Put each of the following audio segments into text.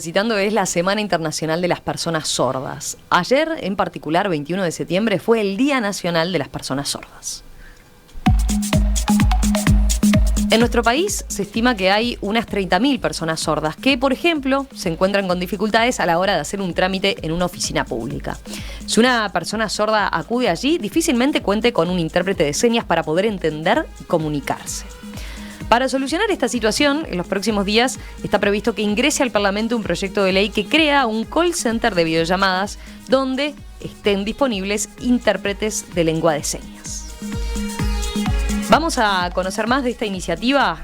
Citando es la Semana Internacional de las Personas Sordas. Ayer, en particular, 21 de septiembre, fue el Día Nacional de las Personas Sordas. En nuestro país se estima que hay unas 30.000 personas sordas que, por ejemplo, se encuentran con dificultades a la hora de hacer un trámite en una oficina pública. Si una persona sorda acude allí, difícilmente cuente con un intérprete de señas para poder entender y comunicarse. Para solucionar esta situación, en los próximos días está previsto que ingrese al Parlamento un proyecto de ley que crea un call center de videollamadas donde estén disponibles intérpretes de lengua de señas. Vamos a conocer más de esta iniciativa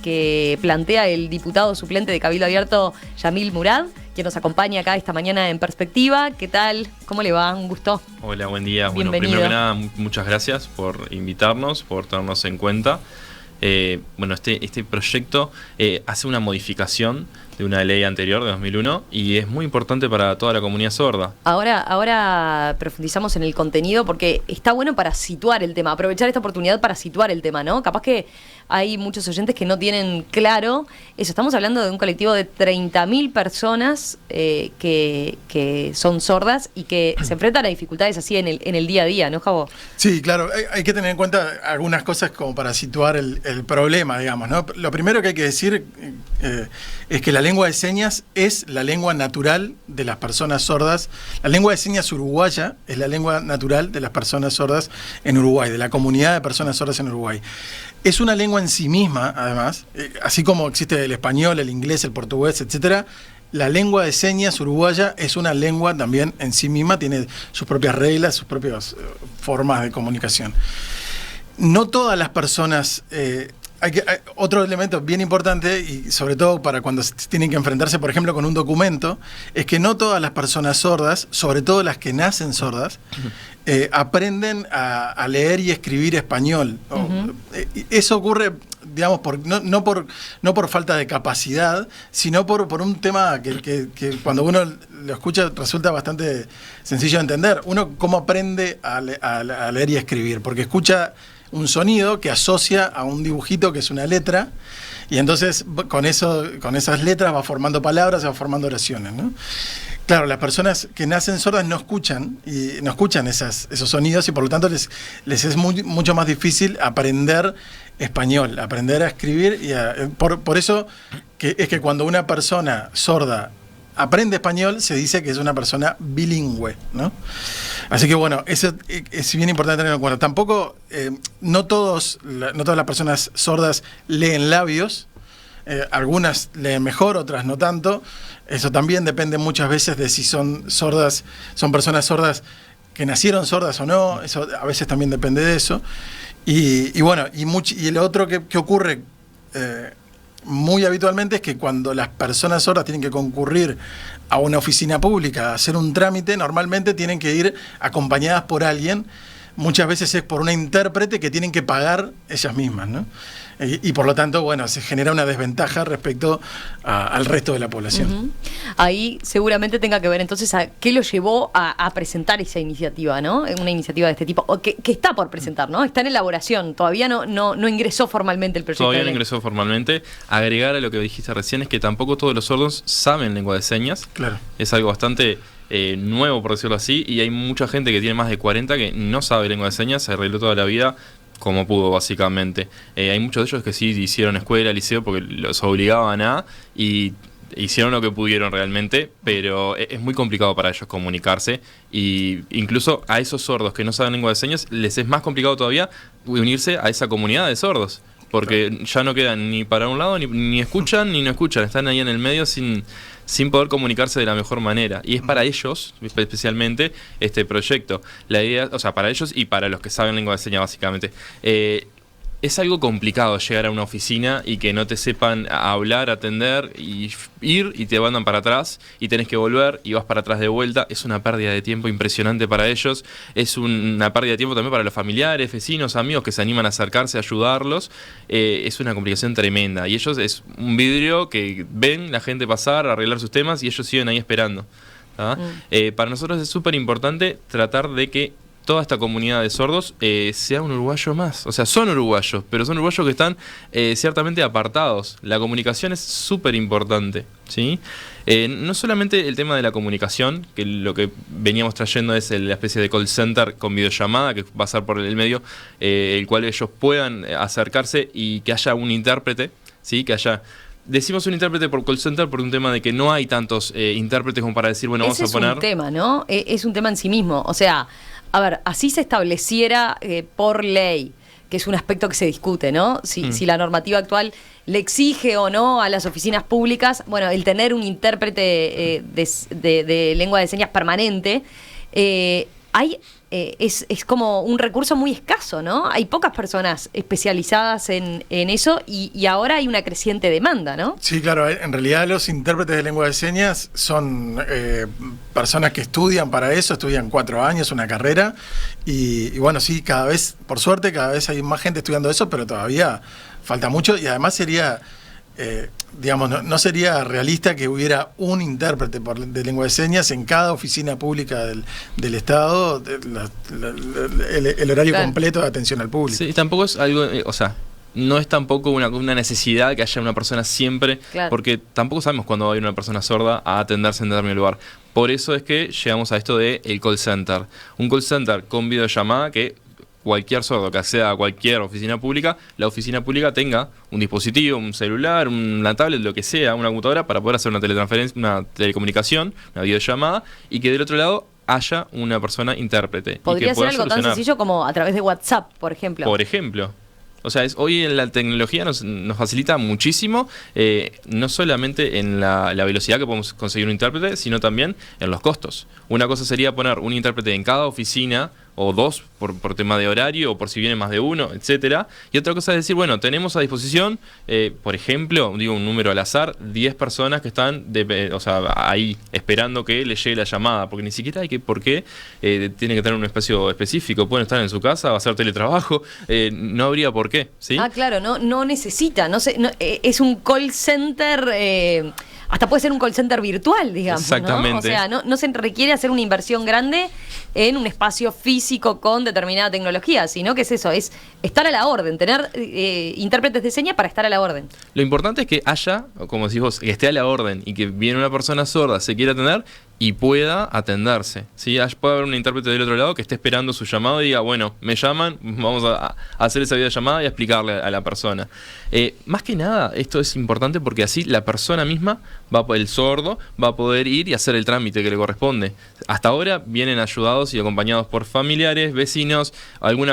que plantea el diputado suplente de Cabildo Abierto, Yamil Murad, quien nos acompaña acá esta mañana en Perspectiva. ¿Qué tal? ¿Cómo le va? Un gusto. Hola, buen día. Bienvenido. Bueno, primero que nada, muchas gracias por invitarnos, por tenernos en cuenta. Este proyecto hace una modificación de una ley anterior de 2001 y es muy importante para toda la comunidad sorda. Ahora profundizamos en el contenido porque está bueno para situar el tema, aprovechar esta oportunidad para situar el tema, ¿no? Capaz que hay muchos oyentes que no tienen claro eso. Estamos hablando de un colectivo de 30.000 personas que son sordas y que se enfrentan a dificultades así en el día a día, ¿no, Javo? Sí, claro. Hay que tener en cuenta algunas cosas como para situar el problema, digamos, ¿no? Lo primero que hay que decir es que la lengua de señas es la lengua natural de las personas sordas. La lengua de señas uruguaya es la lengua natural de las personas sordas en Uruguay, de la comunidad de personas sordas en Uruguay. Es una lengua en sí misma, además, así como existe el español, el inglés, el portugués, etcétera. La lengua de señas uruguaya es una lengua también en sí misma, tiene sus propias reglas, sus propias formas de comunicación. No todas las personas... otro elemento bien importante, y sobre todo para cuando tienen que enfrentarse, por ejemplo, con un documento, es que no todas las personas sordas, sobre todo las que nacen sordas, aprenden a leer y escribir español. Eso ocurre, digamos, no por falta de capacidad, sino por un tema que cuando uno lo escucha resulta bastante sencillo de entender. Uno, ¿cómo aprende a leer y escribir? Porque escucha un sonido que asocia a un dibujito que es una letra, y entonces con esas letras va formando palabras, va formando oraciones, ¿no? Claro, las personas que nacen sordas no escuchan esos sonidos, y por lo tanto les es mucho más difícil aprender español, aprender a escribir, por eso es que cuando una persona sorda aprende español, se dice que es una persona bilingüe, ¿no? Así que bueno, eso es bien importante tenerlo en cuenta. Tampoco, no todas las personas sordas leen labios, algunas leen mejor, otras no tanto. Eso también depende muchas veces de si son personas sordas que nacieron sordas o no, eso a veces también depende de eso. Y bueno, y lo otro que ocurre muy habitualmente es que cuando las personas sordas tienen que concurrir a una oficina pública a hacer un trámite, normalmente tienen que ir acompañadas por alguien. Muchas veces es por una intérprete que tienen que pagar ellas mismas, ¿no? Y por lo tanto, bueno, se genera una desventaja respecto al resto de la población. Ahí seguramente tenga que ver entonces a qué lo llevó a presentar esa iniciativa, ¿no? Una iniciativa de este tipo, o que está por presentar, ¿no? Está en elaboración, todavía no ingresó formalmente el proyecto. Todavía no ingresó formalmente. Agregar a lo que dijiste recién es que tampoco todos los sordos saben lengua de señas. Claro. Es algo bastante nuevo, por decirlo así, y hay mucha gente que tiene más de 40 que no sabe lengua de señas, se arregló toda la vida como pudo, básicamente. Hay muchos de ellos que sí hicieron escuela, liceo, porque los obligaban y hicieron lo que pudieron realmente, pero es muy complicado para ellos comunicarse, y incluso a esos sordos que no saben lengua de señas les es más complicado todavía unirse a esa comunidad de sordos, porque ya no quedan ni para un lado, ni escuchan ni no escuchan, están ahí en el medio sin poder comunicarse de la mejor manera. Y es para ellos, especialmente, este proyecto. La idea, o sea, para ellos y para los que saben lengua de señas, básicamente. Es algo complicado llegar a una oficina y que no te sepan hablar, atender, y ir y te mandan para atrás y tenés que volver y vas para atrás de vuelta. Es una pérdida de tiempo impresionante para ellos. Es una pérdida de tiempo también para los familiares, vecinos, amigos que se animan a acercarse, a ayudarlos. Es una complicación tremenda. Y ellos es un vidrio que ven la gente pasar, arreglar sus temas, y ellos siguen ahí esperando. Para nosotros es súper importante tratar de que toda esta comunidad de sordos sea un uruguayo más. O sea, son uruguayos, pero son uruguayos que están ciertamente apartados. La comunicación es súper importante, ¿sí? No solamente el tema de la comunicación, que lo que veníamos trayendo es la especie de call center con videollamada, que va a pasar por el medio, el cual ellos puedan acercarse y que haya un intérprete, ¿sí? Que haya... Decimos un intérprete por call center por un tema de que no hay tantos intérpretes como para decir, bueno, vamos a poner... Es un tema, ¿no? Es un tema en sí mismo. O sea, a ver, así se estableciera por ley, que es un aspecto que se discute, ¿no? Si la normativa actual le exige o no a las oficinas públicas, bueno, el tener un intérprete de lengua de señas permanente, es como un recurso muy escaso, ¿no? Hay pocas personas especializadas en eso y ahora hay una creciente demanda, ¿no? Sí, claro. En realidad los intérpretes de lengua de señas son personas que estudian para eso, estudian 4 años, una carrera, y bueno, sí, cada vez, por suerte, cada vez hay más gente estudiando eso, pero todavía falta mucho, y además sería... digamos, no sería realista que hubiera un intérprete de lengua de señas en cada oficina pública del Estado, el horario completo de atención al público. Sí, tampoco es algo, o sea, no es tampoco una necesidad que haya una persona siempre, porque tampoco sabemos cuándo va a ir una persona sorda a atenderse en determinado lugar. Por eso es que llegamos a esto de el call center. Un call center con videollamada que... cualquier sordo que acceda a cualquier oficina pública, la oficina pública tenga un dispositivo, un celular, una tablet, lo que sea, una computadora para poder hacer una teletransferencia, una telecomunicación, una videollamada, y que del otro lado haya una persona intérprete. Podría ser algo tan sencillo como a través de WhatsApp, por ejemplo. Por ejemplo. O sea, hoy en la tecnología nos facilita muchísimo, no solamente en la velocidad que podemos conseguir un intérprete, sino también en los costos. Una cosa sería poner un intérprete en cada oficina, o 2 por tema de horario, o por si viene más de uno, etcétera. Y otra cosa es decir, bueno, tenemos a disposición, por ejemplo, digo un número al azar, 10 personas que están ahí esperando que les llegue la llamada, porque ni siquiera hay por qué tienen que tener un espacio específico, pueden estar en su casa, hacer teletrabajo, no habría por qué, ¿sí? Ah, claro, no necesita, es un call center... hasta puede ser un call center virtual, digamos. Exactamente. ¿no? O sea, no se requiere hacer una inversión grande en un espacio físico con determinada tecnología, sino que es eso, es estar a la orden, tener intérpretes de señas para estar a la orden. Lo importante es que haya, como decís vos, que esté a la orden y que viene una persona sorda, se quiera atender y pueda atenderse, ¿sí? Puede haber un intérprete del otro lado que esté esperando su llamado y diga, bueno, me llaman, vamos a hacer esa videollamada y a explicarle a la persona. Más que nada, esto es importante porque así la persona misma, el sordo, va a poder ir y hacer el trámite que le corresponde. Hasta ahora vienen ayudados y acompañados por familiares, vecinos, algún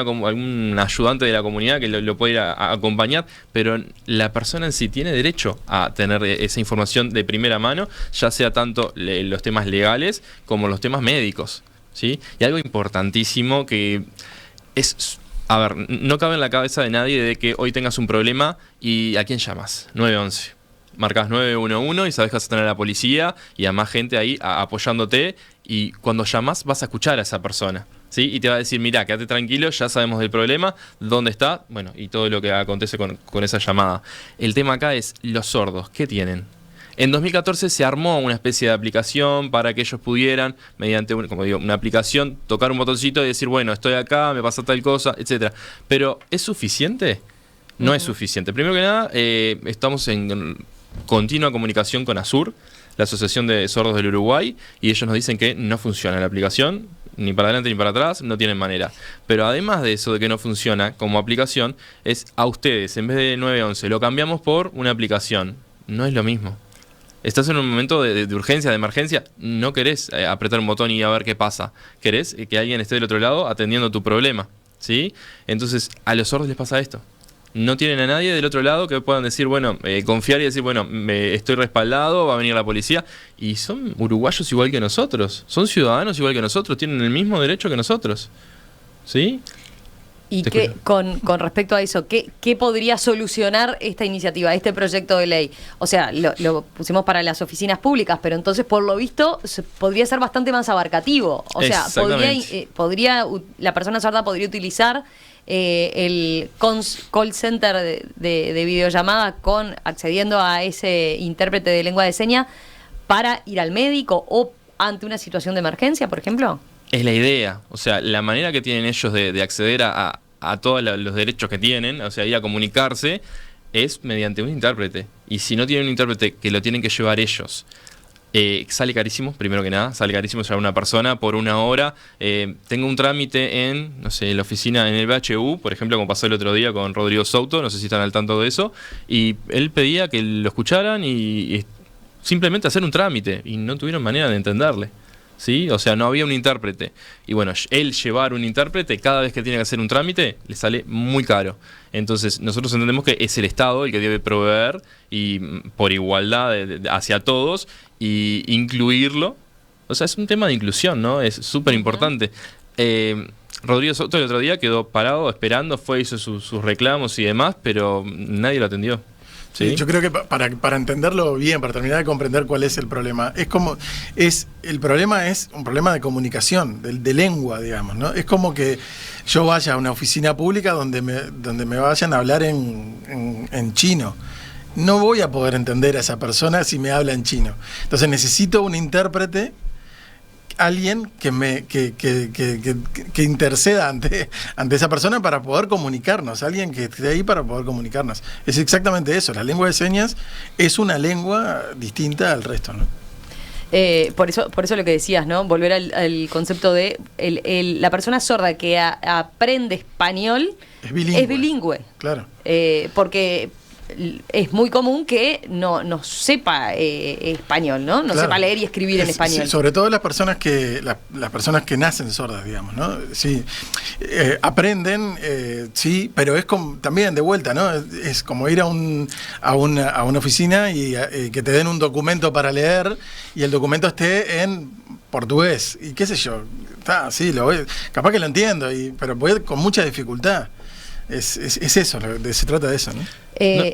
ayudante de la comunidad que lo puede ir a acompañar, pero la persona en sí tiene derecho a tener esa información de primera mano, ya sea tanto los temas legales como los temas médicos, ¿sí? Y algo importantísimo que es... A ver, no cabe en la cabeza de nadie de que hoy tengas un problema y ¿a quién llamas? 911. Marcás 911 y sabes que vas a tener a la policía y a más gente ahí apoyándote, y cuando llamas vas a escuchar a esa persona, ¿sí? Y te va a decir, mira, quédate tranquilo, ya sabemos del problema, dónde está, bueno, y todo lo que acontece con esa llamada. El tema acá es los sordos, ¿qué tienen? En 2014 se armó una especie de aplicación para que ellos pudieran, mediante una aplicación, tocar un botoncito y decir, bueno, estoy acá, me pasa tal cosa, etcétera. Pero ¿es suficiente? No es suficiente. Primero que nada, estamos en continua comunicación con ASUR, la Asociación de Sordos del Uruguay, y ellos nos dicen que no funciona la aplicación, ni para adelante ni para atrás, no tienen manera. Pero además de eso, de que no funciona como aplicación, es a ustedes, en vez de 911, lo cambiamos por una aplicación. No es lo mismo. Estás en un momento de urgencia, de emergencia, no querés apretar un botón y a ver qué pasa. Querés que alguien esté del otro lado atendiendo tu problema, ¿sí? Entonces, a los sordos les pasa esto. No tienen a nadie del otro lado que puedan decir, bueno, confiar y decir, bueno, estoy respaldado, va a venir la policía. Y son uruguayos igual que nosotros, son ciudadanos igual que nosotros, tienen el mismo derecho que nosotros, ¿sí? ¿Y con respecto a eso, qué podría solucionar esta iniciativa, este proyecto de ley? O sea, lo pusimos para las oficinas públicas, pero entonces, por lo visto, podría ser bastante más abarcativo. O sea, la persona sorda podría utilizar el call center de videollamada accediendo a ese intérprete de lengua de señas para ir al médico o ante una situación de emergencia, por ejemplo. Es la idea, o sea, la manera que tienen ellos de acceder a todos los derechos que tienen, o sea, ir a comunicarse, es mediante un intérprete. Y si no tienen un intérprete que lo tienen que llevar ellos Sale carísimo, primero que nada, sale carísimo llevar a una persona por una hora. Tengo un trámite en, no sé, en la oficina, en el BHU, por ejemplo, como pasó el otro día con Rodrigo Souto, no sé si están al tanto de eso, y él pedía que lo escucharan y simplemente hacer un trámite, y no tuvieron manera de entenderle. ¿Sí? O sea, no había un intérprete. Y bueno, él llevar un intérprete cada vez que tiene que hacer un trámite le sale muy caro. Entonces, nosotros entendemos que es el Estado el que debe proveer y por igualdad hacia todos y incluirlo. O sea, es un tema de inclusión, ¿no? Es súper importante. Rodrigo Soto el otro día quedó parado esperando, hizo sus reclamos y demás, pero nadie lo atendió. Sí, yo creo que para entenderlo bien, para terminar de comprender cuál es el problema, el problema es un problema de comunicación, de lengua, digamos, ¿no? Es como que yo vaya a una oficina pública donde me vayan a hablar en chino. No voy a poder entender a esa persona si me habla en chino. Entonces necesito un intérprete, alguien que interceda ante esa persona para poder comunicarnos, alguien que esté ahí para poder comunicarnos. Es exactamente eso, la lengua de señas es una lengua distinta al resto, ¿no? Por eso lo que decías, ¿no? Volver al concepto de la persona sorda que aprende español es bilingüe. Claro. Porque es muy común que no sepa español, ¿no? No sepa leer y escribir en español. Sí, sobre todo las personas que nacen sordas, digamos, ¿no? Sí, aprenden, sí, pero es también de vuelta, ¿no? Es como ir a una oficina y que te den un documento para leer y el documento esté en portugués y qué sé yo. Sí, capaz que lo entiendo, pero con mucha dificultad. Es eso, se trata de eso, ¿no?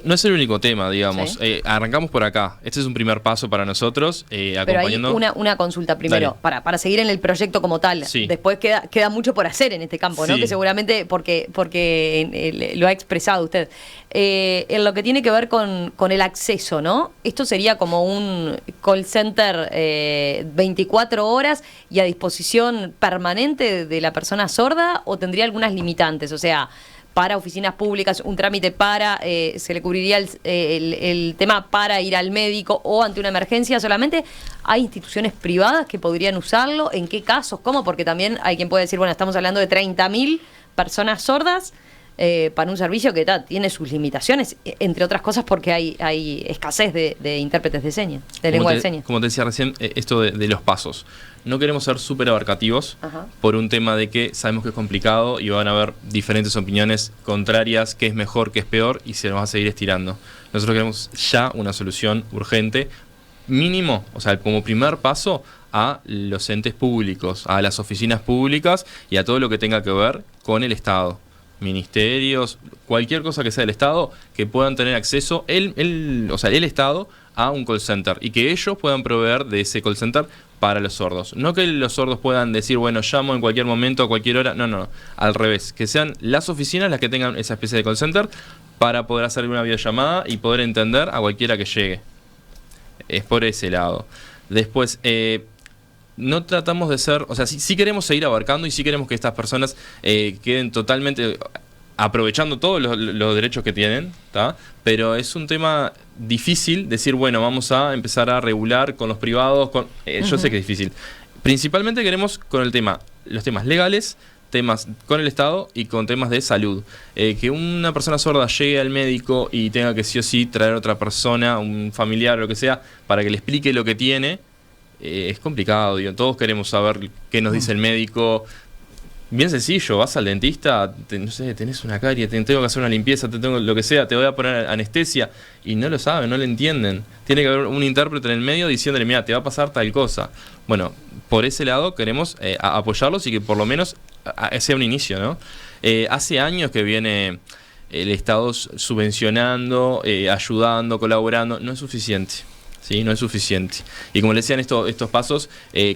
No es el único tema, digamos. ¿Sí? Arrancamos por acá. Este es un primer paso para nosotros. Acompañando... Pero hay una consulta primero, para seguir en el proyecto como tal. Sí. Después queda mucho por hacer en este campo, ¿no? Sí. Que seguramente, porque lo ha expresado usted. En lo que tiene que ver con el acceso, ¿no? Esto sería como un call center 24 horas y a disposición permanente de la persona sorda, ¿o tendría algunas limitantes? O sea, para oficinas públicas, un trámite se le cubriría el tema para ir al médico o ante una emergencia solamente. ¿Hay instituciones privadas que podrían usarlo? ¿En qué casos? ¿Cómo? Porque también hay quien puede decir, bueno, estamos hablando de 30.000 personas sordas para un servicio que tiene sus limitaciones, entre otras cosas porque hay escasez de intérpretes de señas, de lengua de señas. Como te decía recién, esto de los pasos. No queremos ser súper abarcativos. Ajá. Por un tema de que sabemos que es complicado y van a haber diferentes opiniones contrarias, qué es mejor, qué es peor, y se nos va a seguir estirando. Nosotros queremos ya una solución urgente, mínimo, o sea, como primer paso a los entes públicos, a las oficinas públicas y a todo lo que tenga que ver con el Estado. Ministerios, cualquier cosa que sea del Estado, que puedan tener acceso el Estado a un call center y que ellos puedan proveer de ese call center para los sordos. No que los sordos puedan decir, bueno, llamo en cualquier momento, a cualquier hora. No. Al revés. Que sean las oficinas las que tengan esa especie de call center para poder hacer una videollamada y poder entender a cualquiera que llegue. Es por ese lado. Después, no tratamos de ser... O sea, sí queremos seguir abarcando y sí queremos que estas personas queden totalmente aprovechando todos los derechos que tienen, ¿tá? Pero es un tema difícil decir, bueno, vamos a empezar a regular con los privados. Yo sé que es difícil. Principalmente queremos con los temas legales, temas con el Estado y con temas de salud. Que una persona sorda llegue al médico y tenga que sí o sí traer a otra persona, un familiar o lo que sea, para que le explique lo que tiene, es complicado. Todos queremos saber qué nos dice el médico. Bien sencillo, vas al dentista, no sé, tenés una carie, tengo que hacer una limpieza, tengo lo que sea, te voy a poner anestesia, y no lo saben, no lo entienden. Tiene que haber un intérprete en el medio diciéndole, mira, te va a pasar tal cosa. Bueno, por ese lado queremos apoyarlos y que por lo menos sea un inicio, ¿no? Hace años que viene el Estado subvencionando, ayudando, colaborando, no es suficiente. Sí, no es suficiente. Y como les decían estos pasos,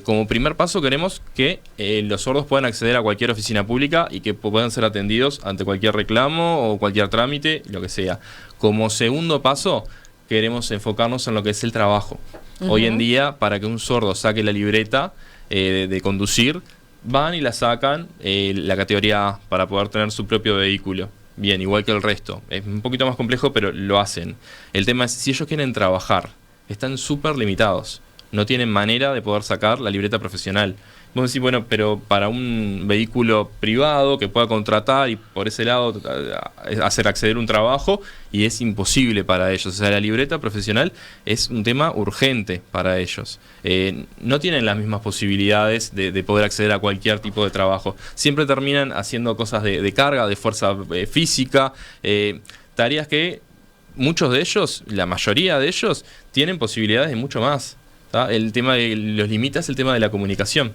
como primer paso queremos que los sordos puedan acceder a cualquier oficina pública y que puedan ser atendidos ante cualquier reclamo o cualquier trámite, lo que sea. Como segundo paso, queremos enfocarnos en lo que es el trabajo. Uh-huh. Hoy en día, para que un sordo saque la libreta de conducir, van y la sacan la categoría A para poder tener su propio vehículo. Bien, igual que el resto. Es un poquito más complejo, pero lo hacen. El tema es, si ellos quieren trabajar, están súper limitados. no tienen manera de poder sacar la libreta profesional. Vos decís, bueno, pero para un vehículo privado que pueda contratar y por ese lado hacer acceder un trabajo, y es imposible para ellos. O sea, la libreta profesional es un tema urgente para ellos. No tienen las mismas posibilidades de poder acceder a cualquier tipo de trabajo. Siempre terminan haciendo cosas de carga, de fuerza física, tareas que muchos de ellos, la mayoría de ellos, tienen posibilidades de mucho más. ¿Tá? El tema que los limita es el tema de la comunicación.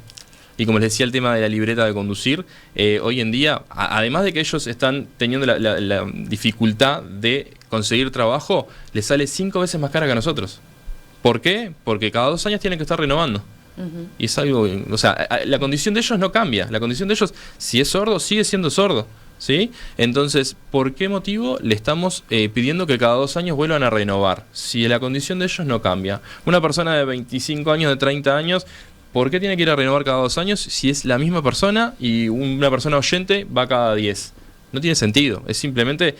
Y como les decía, el tema de la libreta de conducir, hoy en día, además de que ellos están teniendo la dificultad de conseguir trabajo, les sale 5 veces más cara que a nosotros. ¿Por qué? Porque cada 2 años tienen que estar renovando. Y es algo, o sea, la condición de ellos no cambia. La condición de ellos, si es sordo, sigue siendo sordo. ¿Sí? Entonces, ¿por qué motivo le estamos pidiendo que cada 2 años vuelvan a renovar? Si la condición de ellos no cambia. Una persona de 25 años, de 30 años, ¿por qué tiene que ir a renovar cada 2 años si es la misma persona y una persona oyente va cada 10? No tiene sentido. Es simplemente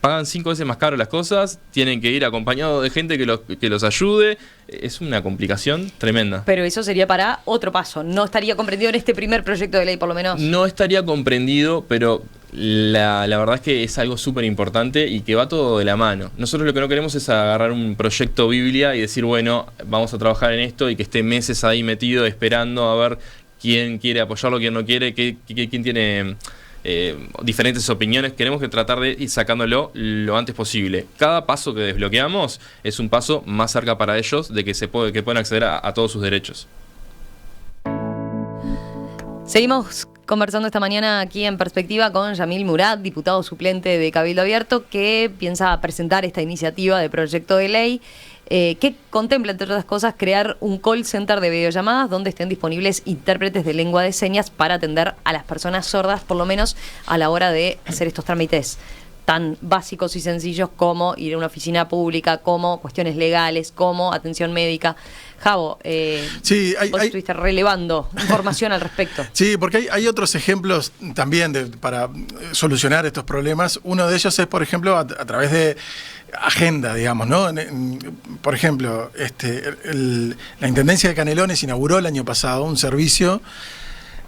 pagan 5 veces más caro las cosas, tienen que ir acompañados de gente que los ayude. Es una complicación tremenda. Pero eso sería para otro paso. No estaría comprendido en este primer proyecto de ley, por lo menos. No estaría comprendido, pero la verdad es que es algo súper importante y que va todo de la mano. Nosotros lo que no queremos es agarrar un proyecto Biblia y decir, bueno, vamos a trabajar en esto y que esté meses ahí metido esperando a ver quién quiere apoyarlo, quién no quiere, quién tiene diferentes opiniones. Queremos que tratar de ir sacándolo lo antes posible. Cada paso que desbloqueamos es un paso más cerca para ellos de que puedan acceder a todos sus derechos. Seguimos conversando esta mañana aquí en Perspectiva con Yamil Murad, diputado suplente de Cabildo Abierto, que piensa presentar esta iniciativa de proyecto de ley que contempla, entre otras cosas, crear un call center de videollamadas donde estén disponibles intérpretes de lengua de señas para atender a las personas sordas, por lo menos a la hora de hacer estos trámites tan básicos y sencillos como ir a una oficina pública, como cuestiones legales, como atención médica. Javo, sí, vos estuviste relevando información al respecto. Sí, porque hay otros ejemplos también para solucionar estos problemas. Uno de ellos es, por ejemplo, a través de agenda, digamos, ¿no? Por ejemplo, la Intendencia de Canelones inauguró el año pasado un servicio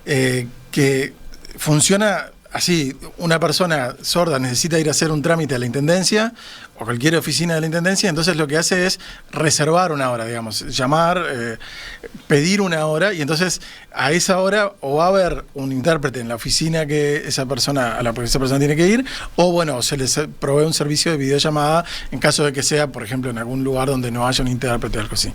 que funciona así. Una persona sorda necesita ir a hacer un trámite a la Intendencia o cualquier oficina de la Intendencia, entonces lo que hace es reservar una hora, digamos, llamar, pedir una hora, y entonces a esa hora o va a haber un intérprete en la oficina a la que esa persona tiene que ir, o bueno, se les provee un servicio de videollamada en caso de que sea, por ejemplo, en algún lugar donde no haya un intérprete o algo así.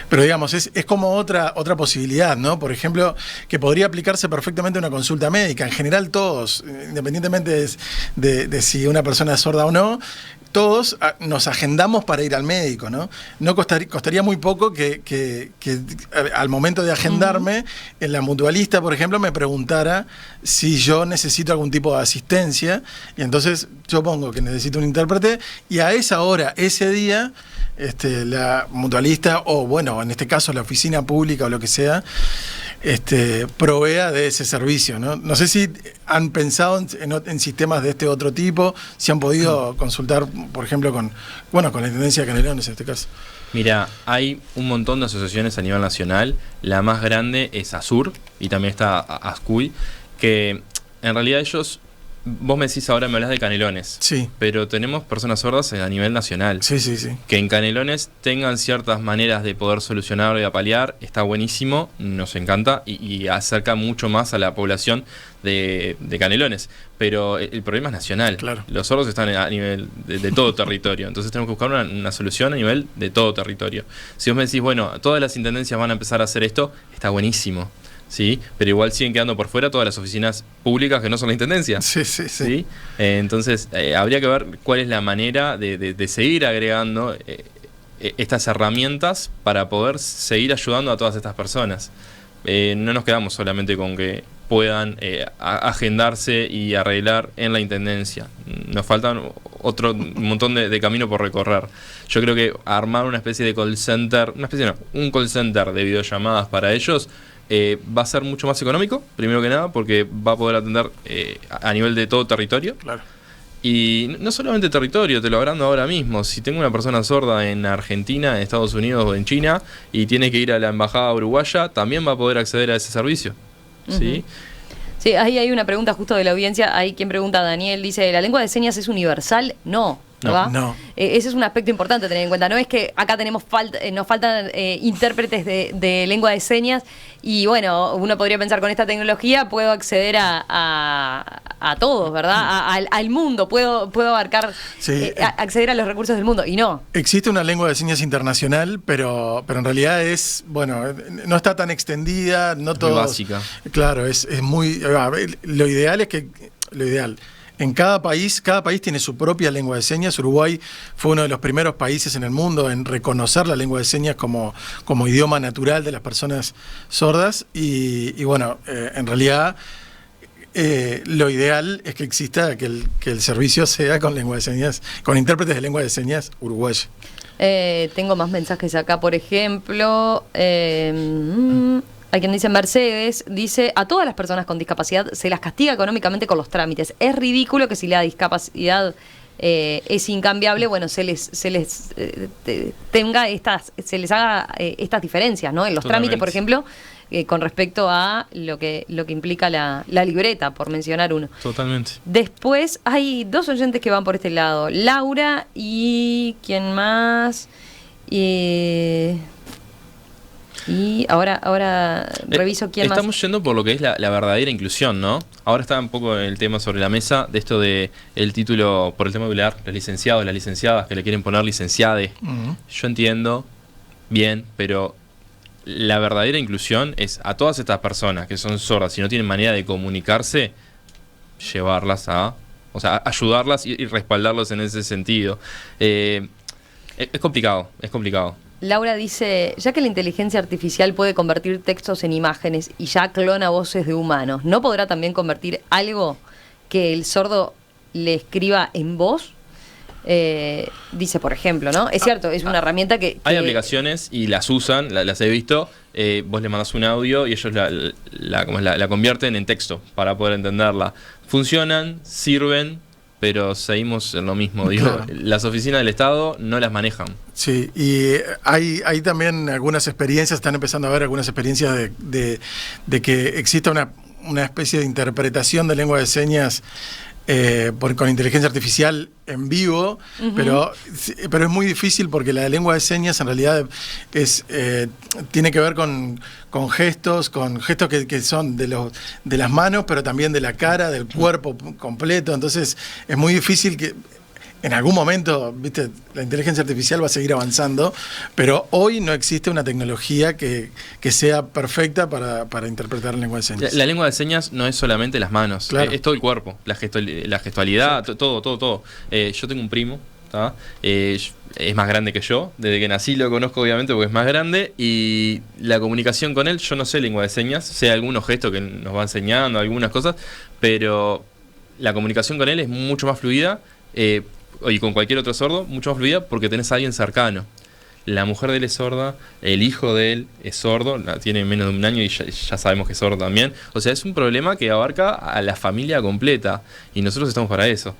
Pero digamos, es como otra posibilidad, ¿no? Por ejemplo, que podría aplicarse perfectamente a una consulta médica. En general todos, independientemente de si una persona es sorda o no, todos nos agendamos para ir al médico, ¿no? No costaría muy poco que al momento de agendarme, en la mutualista, por ejemplo, me preguntara si yo necesito algún tipo de asistencia, y entonces yo pongo que necesito un intérprete, y a esa hora, ese día, la mutualista, o bueno, en este caso la oficina pública o lo que sea, provea de ese servicio, ¿no? No sé si han pensado en sistemas de este otro tipo, si han podido consultar, por ejemplo, con la Intendencia de Canelones en este caso. Mira, hay un montón de asociaciones a nivel nacional. La más grande es ASUR y también está ASCUI, que en realidad ellos... Vos me decís ahora, me hablas de Canelones. Sí. Pero tenemos personas sordas a nivel nacional. Sí. Que en Canelones tengan ciertas maneras de poder solucionar y paliar, está buenísimo, nos encanta y acerca mucho más a la población de Canelones. Pero el problema es nacional. Claro. Los sordos están a nivel de todo territorio. Entonces tenemos que buscar una solución a nivel de todo territorio. Si vos me decís, bueno, todas las intendencias van a empezar a hacer esto, está buenísimo. Sí, pero igual siguen quedando por fuera todas las oficinas públicas que no son la Intendencia. Sí. Entonces, habría que ver cuál es la manera de seguir agregando estas herramientas para poder seguir ayudando a todas estas personas. No nos quedamos solamente con que puedan agendarse y arreglar en la Intendencia. Nos faltan un montón de camino por recorrer. Yo creo que armar una especie de call center, un call center de videollamadas para ellos, va a ser mucho más económico, primero que nada, porque va a poder atender a nivel de todo territorio. Claro. Y no solamente territorio, te lo agrando ahora mismo. Si tengo una persona sorda en Argentina, en Estados Unidos o en China y tiene que ir a la embajada uruguaya, también va a poder acceder a ese servicio. ¿Sí? Sí, ahí hay una pregunta justo de la audiencia. Hay quien pregunta, Daniel, dice, ¿la lengua de señas es universal? No. ¿verdad? No. Ese es un aspecto importante a tener en cuenta. No es que acá tenemos nos faltan intérpretes de lengua de señas y bueno, uno podría pensar con esta tecnología puedo acceder a todos, ¿verdad? Al mundo, puedo abarcar, acceder a los recursos del mundo y no. Existe una lengua de señas internacional, pero en realidad es, bueno, no está tan extendida, no todo. Muy básica. Claro, es muy. Lo ideal es que. Lo ideal. En cada país tiene su propia lengua de señas. Uruguay fue uno de los primeros países en el mundo en reconocer la lengua de señas como idioma natural de las personas sordas. Y bueno, en realidad lo ideal es que exista, que el servicio sea con lengua de señas, con intérpretes de lengua de señas uruguaya. Tengo más mensajes acá, por ejemplo. Hay quien dice, Mercedes, dice, a todas las personas con discapacidad se las castiga económicamente con los trámites. Es ridículo que si la discapacidad es incambiable, bueno, se les haga estas diferencias, ¿no? En los trámites, por ejemplo, con respecto a lo que implica la libreta, por mencionar uno. Totalmente. Después hay dos oyentes que van por este lado, Laura y ¿quién más? Y ahora reviso quién más. Estamos yendo por lo que es la verdadera inclusión, ¿no? Ahora está un poco el tema sobre la mesa de esto de el título por el tema popular, los licenciados, las licenciadas que le quieren poner licenciade. Yo entiendo bien, pero la verdadera inclusión es a todas estas personas que son sordas y no tienen manera de comunicarse, llevarlas o sea, ayudarlas y respaldarlos en ese sentido. Es complicado. Laura dice, ya que la inteligencia artificial puede convertir textos en imágenes y ya clona voces de humanos, ¿no podrá también convertir algo que el sordo le escriba en voz? Dice, por ejemplo, ¿no? Es cierto, es una herramienta que... Hay aplicaciones y las usan, las he visto, vos le mandás un audio y ellos la convierten en texto para poder entenderla. Funcionan, sirven, pero seguimos en lo mismo. Digo, claro. Las oficinas del Estado no las manejan. Sí, y hay también algunas experiencias, están empezando a haber algunas experiencias de que exista una especie de interpretación de lengua de señas con inteligencia artificial en vivo, pero es muy difícil porque la lengua de señas en realidad tiene que ver con gestos que son de las manos, pero también de la cara, del cuerpo completo. Entonces es muy difícil que en algún momento, viste, la inteligencia artificial va a seguir avanzando, pero hoy no existe una tecnología que sea perfecta para interpretar la lengua de señas. La lengua de señas no es solamente las manos, claro. Es todo el cuerpo, la gestualidad, sí. todo. Yo tengo un primo, es más grande que yo, desde que nací lo conozco obviamente porque es más grande, y la comunicación con él, yo no sé lengua de señas, sé algunos gestos que nos va enseñando, algunas cosas, pero la comunicación con él es mucho más fluida, y con cualquier otro sordo, mucho más fluida porque tenés a alguien cercano. La mujer de él es sorda, el hijo de él es sordo, tiene menos de un año y ya sabemos que es sordo también. O sea, es un problema que abarca a la familia completa y nosotros estamos para eso,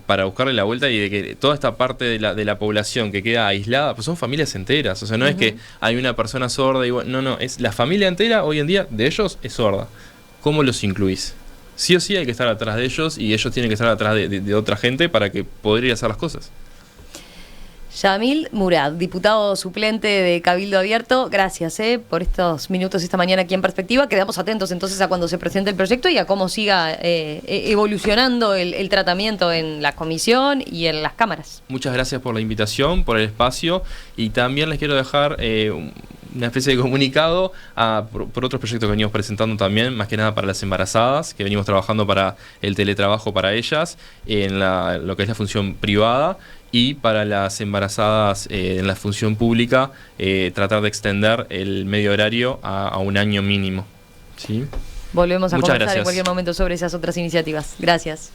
para buscarle la vuelta y de que toda esta parte de la población que queda aislada, pues son familias enteras. O sea, no es que hay una persona sorda y no, es la familia entera hoy en día de ellos es sorda. ¿Cómo los incluís? Sí o sí hay que estar atrás de ellos y ellos tienen que estar atrás de otra gente para que poder ir a hacer las cosas. Yamil Murad, diputado suplente de Cabildo Abierto, gracias por estos minutos esta mañana aquí en Perspectiva. Quedamos atentos entonces a cuando se presente el proyecto y a cómo siga evolucionando el tratamiento en la comisión y en las cámaras. Muchas gracias por la invitación, por el espacio y también les quiero dejar una especie de comunicado por otros proyectos que venimos presentando también, más que nada para las embarazadas, que venimos trabajando para el teletrabajo para ellas, en lo que es la función privada, y para las embarazadas en la función pública, tratar de extender el medio horario a un año mínimo. ¿Sí? Volvemos a conversar en cualquier momento sobre esas otras iniciativas. Gracias.